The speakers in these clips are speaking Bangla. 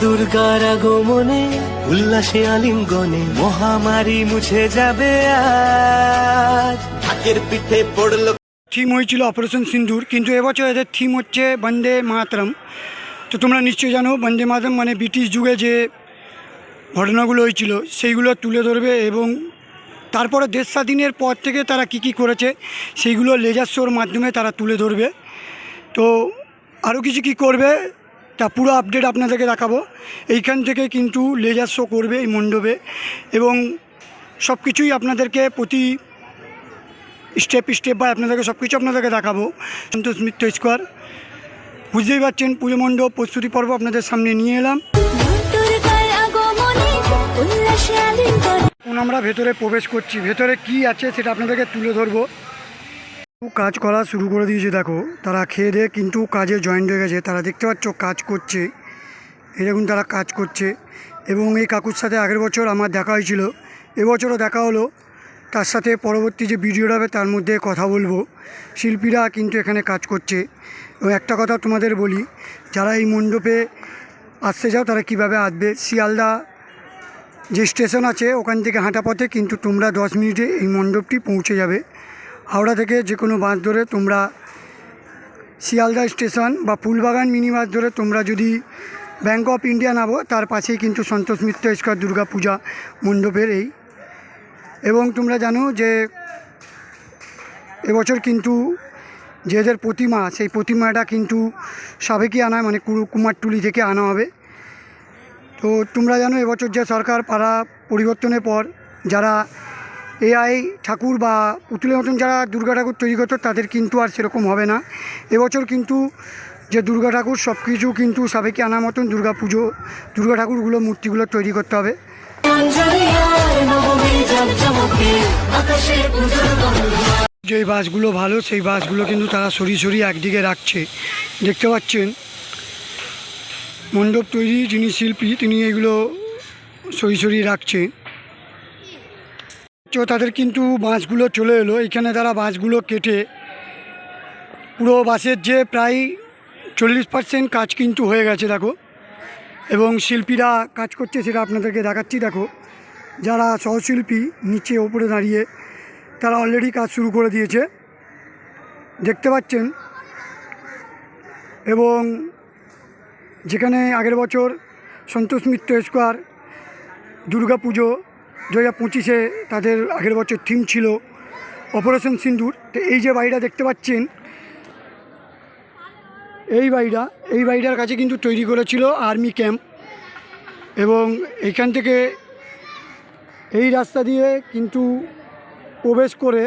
দুর্গার আগমনে উল্লাসে আলিঙ্গনে মহামারী মুছে যাবে আজ। ঢাকের পিঠে পড়লো। থিম হয়েছিল অপারেশন সিন্দুর, কিন্তু এবছর এদের থিম হচ্ছে বন্দে মাতরম। তো তোমরা নিশ্চয়ই জানো বন্দে মাতরম মানে ব্রিটিশ যুগে যে ঘটনাগুলো হয়েছিল সেইগুলো তুলে ধরবে, এবং তারপরে দেশ স্বাধীনের পর থেকে তারা কি করেছে সেইগুলো লেজার শোর মাধ্যমে তারা তুলে ধরবে। তো আরও কিছু কী করবে তা পুরো আপডেট আপনাদেরকে দেখাবো। এইখান থেকে কিন্তু লেজার শো করবে এই মণ্ডপে, এবং সব কিছুই আপনাদেরকে প্রতি স্টেপ বাই আপনাদেরকে সব কিছু আপনাদেরকে দেখাবো। সন্তোষ মিত্র স্কোয়ার, বুঝতেই পারছেন পুজো মণ্ডপ প্রস্তুতি পর্ব আপনাদের সামনে নিয়ে এলাম। এখন আমরা ভেতরে প্রবেশ করছি, ভেতরে কি আছে সেটা আপনাদেরকে তুলে ধরবো। কাজ করা শুরু করে দিয়েছে, দেখো তারা খেয়ে দিয়ে কিন্তু কাজে জয়েন্ট হয়ে গেছে। তারা দেখতে পাচ্ছ কাজ করছে, এই দেখুন তারা কাজ করছে। এবং এই কাকুর সাথে আগের বছর আমার দেখা হয়েছিল, এবছরও দেখা হলো। তার সাথে পরবর্তী যে ভিডিওটা হবে তার মধ্যে কথা বলবো। শিল্পীরা কিন্তু এখানে কাজ করছে। এবং একটা কথা তোমাদের বলি, যারা এই মণ্ডপে আসতে যাও তারা কিভাবে আসবে, শিয়ালদা যে স্টেশন আছে ওখান থেকে হাঁটা পথে কিন্তু তোমরা 10 মিনিটে এই মণ্ডপটি পৌঁছে যাবে। হাওড়া থেকে যে কোনো বাস ধরে তোমরা শিয়ালদা স্টেশন বা ফুলবাগান মিনি বাস ধরে তোমরা যদি ব্যাঙ্ক অফ ইন্ডিয়া নামো, তার পাশেই কিন্তু সন্তোষ মিত্র স্কোয়ার দুর্গা পূজা মণ্ডপের এই। এবং তোমরা জানো যে এবছর কিন্তু যেদের প্রতিমা, সেই প্রতিমাটা কিন্তু সাবেকি আনা মানে কুমারটুলি থেকে আনা হবে। তো তোমরা জানো এবছর যে সরকার পাড়া পরিবর্তনের পর যারা এআই ঠাকুর বা পুতুলের মতন যারা দুর্গা ঠাকুর তৈরি করতো তাদের কিন্তু আর সেরকম হবে না। এবছর কিন্তু যে দুর্গা ঠাকুর সব কিছু কিন্তু সাবেকি আনার মতন দুর্গা ঠাকুরগুলো মূর্তিগুলো তৈরি করতে হবে। যেই বাসগুলো ভালো সেই বাসগুলো কিন্তু তারা সরিয়ে একদিকে রাখছে। দেখতে পাচ্ছেন মণ্ডপ তৈরি যিনি শিল্পী তিনি এগুলো সরিয়ে রাখছে। তো তাদের কিন্তু বাসগুলো চলে এলো, এখানে তারা বাসগুলো কেটে পুরো বাসের যে প্রায় 40% কাজ কিন্তু হয়ে গেছে দেখো। এবং শিল্পীরা কাজ করছে সেটা আপনাদেরকে দেখাচ্ছি। দেখো যারা সহশিল্পী নিচে ওপরে দাঁড়িয়ে তারা অলরেডি কাজ শুরু করে দিয়েছে, দেখতে পাচ্ছেন। এবং যেখানে আগের বছর সন্তোষ মিত্র স্কোয়ার দুর্গা পুজো 2025-এ তাদের আগের বছর থিম ছিল অপারেশন সিন্দুর। তো এই যে বাড়িটা দেখতে পাচ্ছেন, এই বাড়িটার কাছে কিন্তু তৈরি করেছিল আর্মি ক্যাম্প। এবং এইখান থেকে এই রাস্তা দিয়ে কিন্তু প্রবেশ করে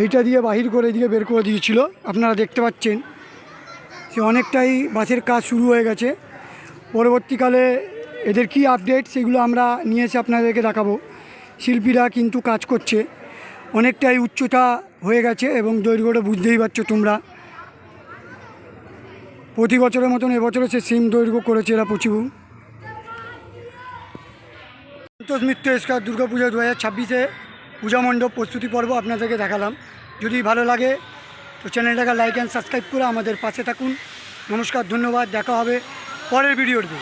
এইটা দিয়ে বাহির করে এদিকে বের করে দিয়েছিল। আপনারা দেখতে পাচ্ছেন সে অনেকটাই বাসের কাজ শুরু হয়ে গেছে। পরবর্তীকালে এদের কি আপডেট সেগুলো আমরা নিয়ে এসে আপনাদেরকে দেখাবো। শিল্পীরা কিন্তু কাজ করছে, অনেকটাই উচ্চতা হয়ে গেছে এবং দৈর্ঘ্যটা বুঝতেই পারছো তোমরা। প্রতি বছরের মতন এবছরও সে সেম দৈর্ঘ্য করেছে এরা প্রচুর। সন্তোষ মিত্র স্কোয়ার দুর্গা পুজো 2026-এ পূজা মণ্ডপ প্রস্তুতি পর্ব আপনাদেরকে দেখালাম। যদি ভালো লাগে তো চ্যানেলটাকে লাইক অ্যান্ড সাবস্ক্রাইব করে আমাদের পাশে থাকুন। নমস্কার, ধন্যবাদ, দেখা হবে পরের ভিডিওতে।